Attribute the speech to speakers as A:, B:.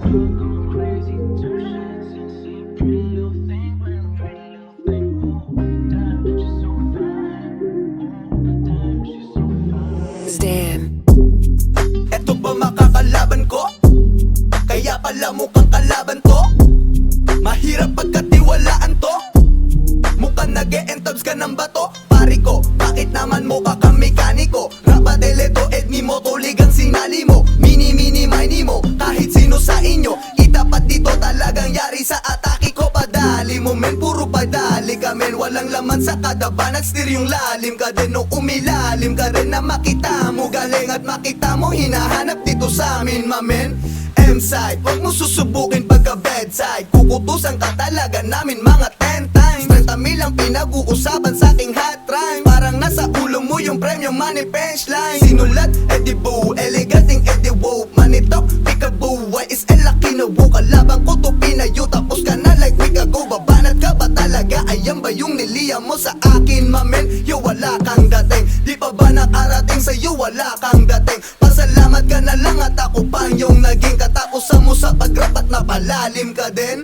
A: Damn.
B: Eto ba makakalaban ko? Kaya pala mukhang kalaban to. Mahirap pagkatiwalaan to. Mukhang nag-e-entabs ka ng bato. Pari ko, bakit naman mukha kang mekaniko? Rapadeleto et mi mo tuligang sinali mo. Mini-mini mini mo, kahit sino sa inyo. Itapat dito talagang yari sa atake ko. Padali mo men, puro padali ka men. Walang laman sa kada banat, steer yung lalim ka din. No umilalim ka rin na makita mo. Galing at makita mo, hinahanap dito sa amin mamen. M-side, huwag mo susubukin pagka bedside. Kukutusan ka talaga namin mga 10 times. 30 mil ang pinag-uusapan sa aking hot rhyme. Parang nasa ulo mo yung premyo money punchline. Sinulat, Eddie Boo, eleganting Eddie Woo. Manitok, peekaboo, why is el Aquino? Kalaban ko to pinayo, tapos ka na like week ago. Babanat ka ba talaga? Ayan ba yung niliyam mo sa akin mamen? Yo, wala kang dating. Di pa ba nakarating sa'yo? Wala kang dating. Pasalamat ka na lang at ako pa yung naging katapusan mo sa pag-rap at napalalim ka din.